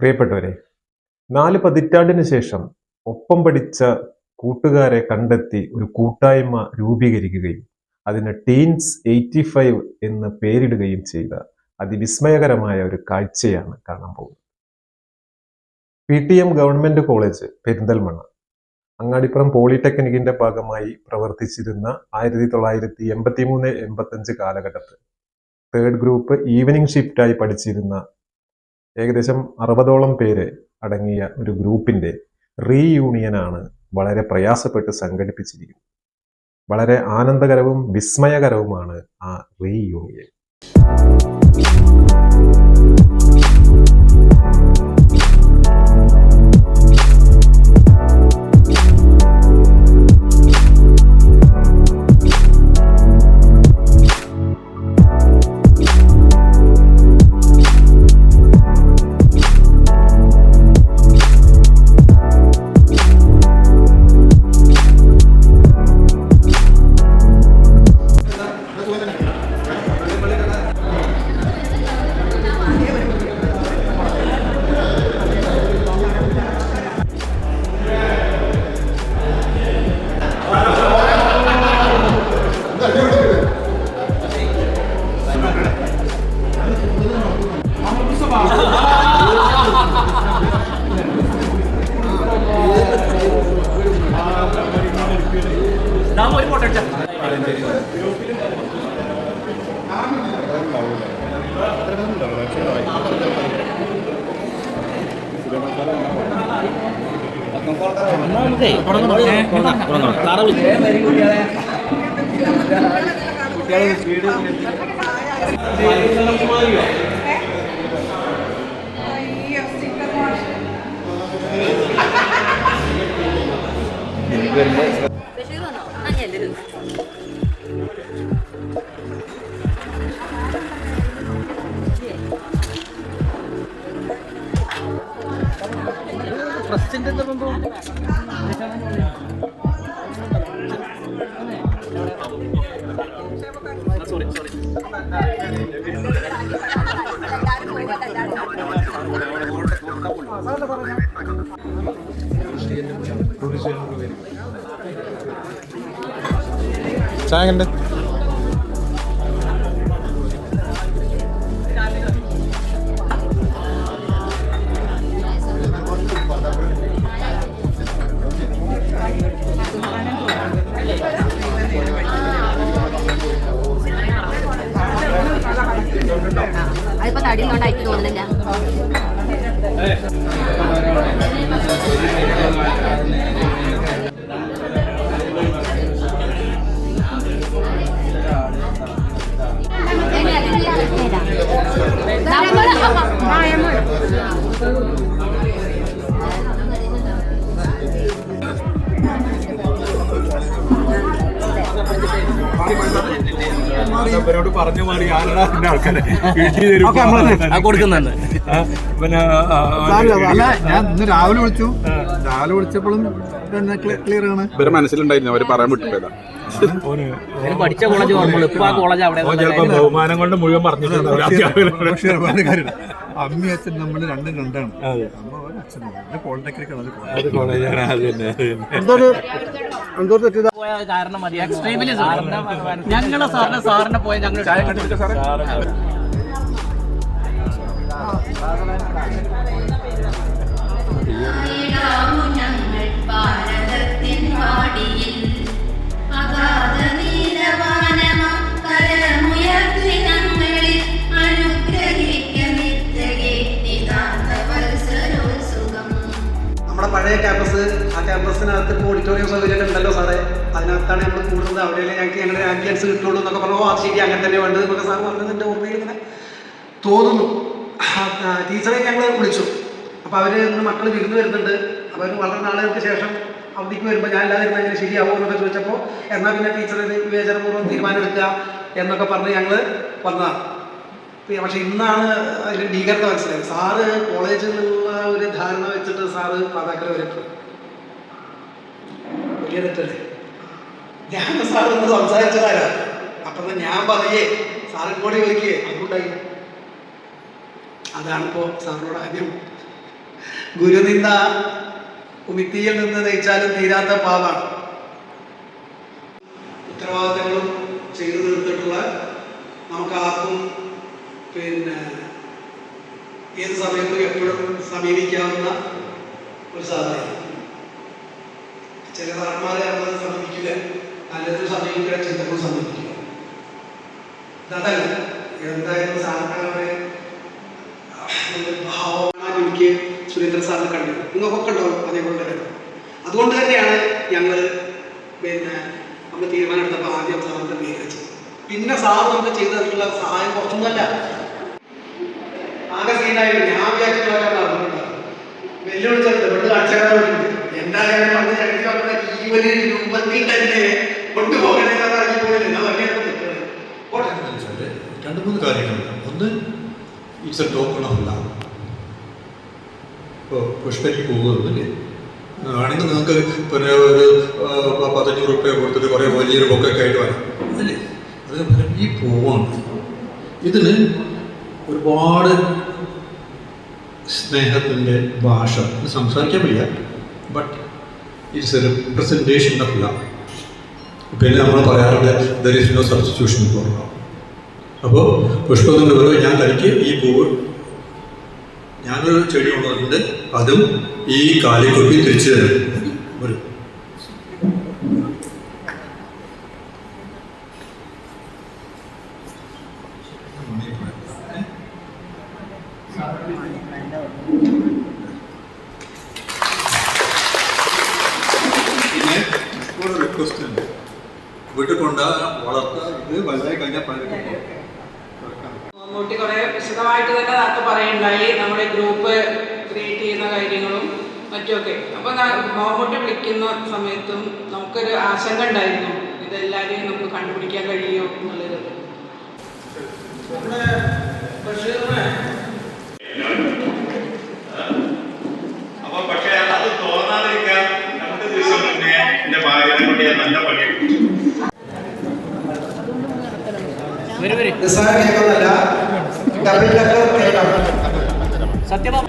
പ്രിയപ്പെട്ടവരെ, 4 പതിറ്റാണ്ടിന് ശേഷം ഒപ്പം പഠിച്ച കൂട്ടുകാരെ കണ്ടെത്തി ഒരു കൂട്ടായ്മ രൂപീകരിക്കുകയും അതിന് ടീൻസ് 85 എന്ന് പേരിടുകയും ചെയ്ത അതിവിസ്മയകരമായ ഒരു കാഴ്ചയാണ് കാണാൻ പോകുന്നത്. PTM government college Perinthalmanna Angadipuram പോളിടെക്നിക്കിന്റെ ഭാഗമായി പ്രവർത്തിച്ചിരുന്ന 1983-85 കാലഘട്ടത്തിൽ തേർഡ് ഗ്രൂപ്പ് ഈവനിങ് ഷിഫ്റ്റായി പഠിച്ചിരുന്ന ഏകദേശം 60ഓളം പേര് അടങ്ങിയ ഒരു ഗ്രൂപ്പിന്റെ റീയൂണിയനാണ് വളരെ പ്രയാസപ്പെട്ട് സംഘടിപ്പിച്ചിരിക്കുന്നത്. വളരെ ആനന്ദകരവും വിസ്മയകരവുമാണ് ആ റീയൂണിയൻ. ചായ കണ്ട് അതിപ്പോ തടിയുന്നോണ്ടായിട്ട് തോന്നുന്നില്ല. അവരോട് പറഞ്ഞു മാറി ആരുടെ ആൾക്കാരെ കൊടുക്കുന്നുണ്ട്. പിന്നെ ഞാൻ ഇന്ന് രാവിലെ വിളിച്ചപ്പോഴും ക്ലിയർ ആണ്. ഇവരെ മനസ്സിലുണ്ടായിരുന്നു, അവര് പറയാൻ വിട്ടുപോയതാ. പഠിച്ച കോളേജ് ചിലപ്പോ ബഹുമാനം കൊണ്ട് മുഴുവൻ പറഞ്ഞിട്ടുണ്ട്. അമ്മി അച്ഛൻ നമ്മൾ രണ്ടും രണ്ടാണ്. പോളിടെക്നിക്കാണ്, അത് കോളേജാണ്. അത് തന്നെ കാരണം മതി. ഞങ്ങളെ സാറിനെ പോയ ഞങ്ങൾ ചായ കണ്ടിട്ട് സാറേ പഴയ ക്യാമ്പസ്, ആ ക്യാമ്പസിനകത്ത് ഇപ്പോൾ ഓഡിറ്റോറിയം സൗകര്യമൊക്കെ ഉണ്ടല്ലോ സാറേ, അതിനകത്താണ് നമ്മൾ കൂടുന്നത്. അവിടെയല്ലേ ഞങ്ങളുടെ ആംബിയൻസ് കിട്ടുള്ളൂ എന്നൊക്കെ പറഞ്ഞു. അത് ശരി, അങ്ങനെ തന്നെ വേണ്ടത് എന്നൊക്കെ സാർ പറഞ്ഞത് എൻ്റെ ഓർമ്മയിൽ ഇങ്ങനെ തോന്നുന്നു. ടീച്ചറെ ഞങ്ങൾ വിളിച്ചു. അപ്പോൾ അവർ ഇന്ന് മക്കൾ വിരുന്ന് വരുന്നുണ്ട്. അപ്പോൾ വളരെ നാളുകൾക്ക് ശേഷം അവധിക്ക് വരുമ്പോൾ ഞാൻ എല്ലാവരും അങ്ങനെ ശരിയാവുമോ എന്നൊക്കെ ചോദിച്ചപ്പോൾ എന്നാൽ പിന്നെ ടീച്ചറെ വിവേചനപൂർവ്വം തീരുമാനം എടുക്കുക എന്നൊക്കെ പറഞ്ഞ് ഞങ്ങൾ വന്നതാണ്. പക്ഷെ ഇന്നാണ് അതിൻ്റെ ഭീകരത മനസ്സിലായത്. സാറ് കോളേജിൽ നിന്നുള്ള ഒരു ധാരണ വെച്ചിട്ട് സാറ് പാതാക്കര വരെ പോയി. വലിയ തെറ്റല്ലേ? ഞാൻ സാറൊന്ന് സംസാരിച്ചതാരാ. അപ്പം ഞാൻ പറയേ സാറ് കൂടി ചോദിക്കേ അതുകൊണ്ടായി. അതാണിപ്പോൾ സാറിനോട് ആദ്യം ഗുരുനിന്ദ ഉമിത്തിയിൽ നിന്ന് നയിച്ചാലും തീരാത്ത പാവാണ്. ഉത്തരവാദിത്തങ്ങളും ചെയ്തു തീർത്തിട്ടുള്ള നമുക്ക് ആർക്കും ഏത് സമയത്തും എപ്പോഴും സമീപിക്കാവുന്ന ഒരു സാധനം. ചില സാറന്മാരെ നമ്മളത് സമീപിക്കില്ല, നല്ലത് സമീപിക്കുക, ചിന്തകൾ സമീപിക്കുക. അതല്ല, എന്തായാലും സാറിനെ ഭാവമാണ് എനിക്ക് സുരേന്ദ്രൻ സാറിനെ കണ്ടത്. നിങ്ങൾക്കൊക്കെ ഉണ്ടാവും അതേപോലെ തന്നെ. അതുകൊണ്ട് തന്നെയാണ് ഞങ്ങൾ നമ്മൾ തീരുമാനമെടുത്തപ്പോൾ ആദ്യം സാറിൻ്റെ പേര് വെച്ചത്. പിന്നെ സാർ നമുക്ക് ചെയ്തു തന്നിട്ടുള്ള സഹായം കുറച്ചൊന്നുമല്ല. ആകെ സീനായിരുന്നു. ഞാൻ വിചാരിച്ചിട്ടുണ്ടാകും വെല്ലുവിളിച്ചത് ഇവിടുന്ന് കാഴ്ചക്കാരുണ്ട്. എന്തായാലും അന്ന് ഞങ്ങൾക്ക് ഈ ഒരു രൂപത്തിൽ തന്നെ കൊണ്ടുപോകണമെന്ന് അറിഞ്ഞിപ്പോയില്ല. രണ്ട് മൂന്ന് കാര്യങ്ങളുണ്ട്. ഒന്ന്, it's A token of love. ഇപ്പോൾ പുഷ്പയ്ക്ക് പോകുന്നില്ലേ ആണെങ്കിൽ നിങ്ങൾക്ക് പിന്നെ ഒരു 15 റുപ്യ കൊടുത്തിട്ട് കുറേ വലിയൊരു ബൊക്കൊക്കെ ആയിട്ട് വരാം അല്ലേ. അതേപോലെ ഈ പൂവാണ്, ഇതിന് ഒരുപാട് സ്നേഹത്തിൻ്റെ ഭാഷ സംസാരിക്കാൻ വയ്യ, but it's a representation of love. പിന്നെ നമ്മൾ പറയാറുണ്ട് there is no substitution for love. അപ്പോൾ പുഷ്പത്തിൻ്റെ ഓരോ ഞാൻ തനിക്ക് ഈ പൂവ് ഞാനൊരു ചെടി കൊണ്ടുവന്നിട്ടുണ്ട്, അതും ഈ കാലിക്കൊപ്പി തിരിച്ചു തരും. ഒരു പിന്നെ ഒരു റിക്വസ്റ്റ് ഉണ്ട്, വീട്ടിൽ കൊണ്ട് വളർത്തുക. ഇത് വലുതായി കഴിഞ്ഞാൽ പലർക്കും മമ്മൂട്ടി കുറേ വിശദമായിട്ട് തന്നെ നേരത്തെ പറയുണ്ടായി നമ്മുടെ ഗ്രൂപ്പ് ക്രിയേറ്റ് ചെയ്യുന്ന കാര്യങ്ങളും മറ്റുമൊക്കെ. അപ്പോൾ മമ്മൂട്ടി വിളിക്കുന്ന സമയത്തും നമുക്കൊരു ആശങ്ക ഉണ്ടായിരുന്നു, ഇതെല്ലാവരെയും നമുക്ക് കണ്ടുപിടിക്കാൻ കഴിയുമോ എന്നുള്ളത്. അപ്പോൾ പക്ഷേ അത് തോന്നാതിരിക്കാൻ 2 ദിവസം മുന്നേ എൻ്റെ ഭാര്യനെ കൊണ്ട് ഞാൻ നല്ല പണിയെടുത്തു. സത്യഭാമ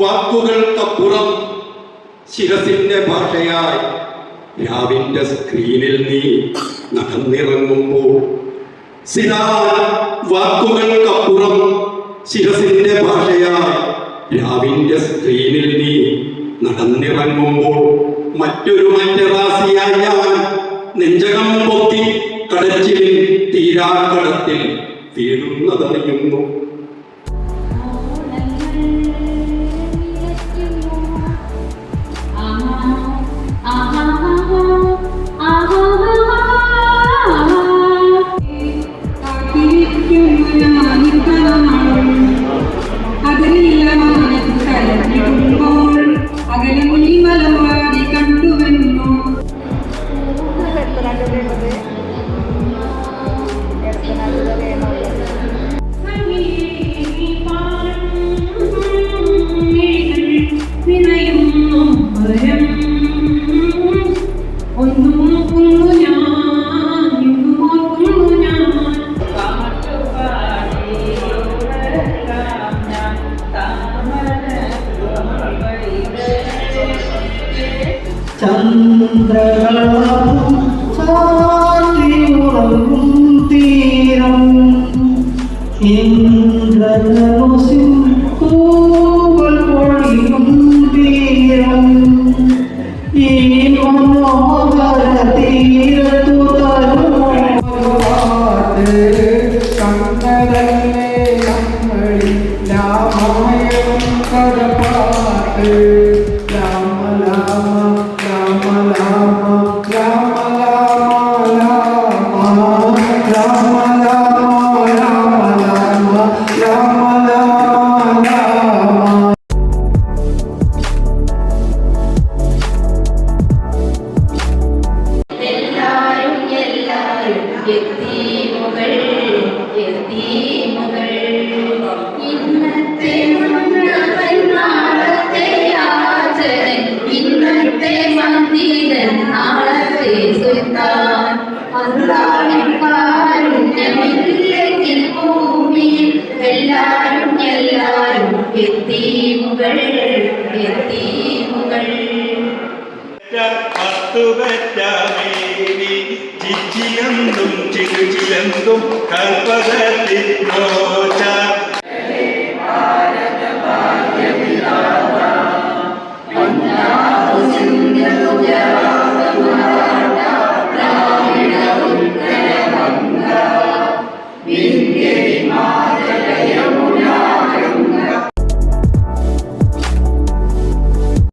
വാക്കുകൾക്കപ്പുറം ശിരസിന്റെ ഭാഷയായി രാവിന്റെ സ്ക്രീനിൽ നീ നടന്നിറങ്ങുമ്പോൾ, വാക്കുകൾക്കപ്പുറം ശിരസിന്റെ ഭാഷയായി രാവിന്റെ സ്ക്രീനിൽ നീ നടന്നിറങ്ങുമ്പോൾ, മറ്റൊരു മറ്ററാസിയായി ഞാൻ നെഞ്ചകം പൊത്തി കടച്ചിൽ തീരാക്കടത്തിൽ വീഴുന്നതറിയുന്നു. സംഗീത ഇന്ദ്രകളാകും സാറ്റിയുറങ്ങും തീരം ഇന്ദ്രധനുസിൻ പൂവൽ പൊഴിയും തീരം ഈ മനോഹര തീരത്തു തരുമോ കണ്ണടല്ലേ നമ്മളിൽ രാമായണം കടപ്പാട്ട് രാമ രാമ രാമ രാമ രാമ രാമ രാമ രാമ രാമ രാമ രാമ രാമ രാമ. എല്ലാരും എല്ലാരും എത്തി മുകൾ ഇന്നത്തെ നാളത്തെ യാചകൻ ഇന്നത്തെ മന്ദിരൻ നാളത്തെ സുൽത്താൻ അന്താളിൻ കാരുണ്യമില്ലെങ്കിൽ ഭൂമിയിൽ എല്ലാരും എല്ലാരും എത്തി മുകൾ ചിച്ചിലെന്തും ചിരുചിലെന്തും കൽപ്പകത്തിൽ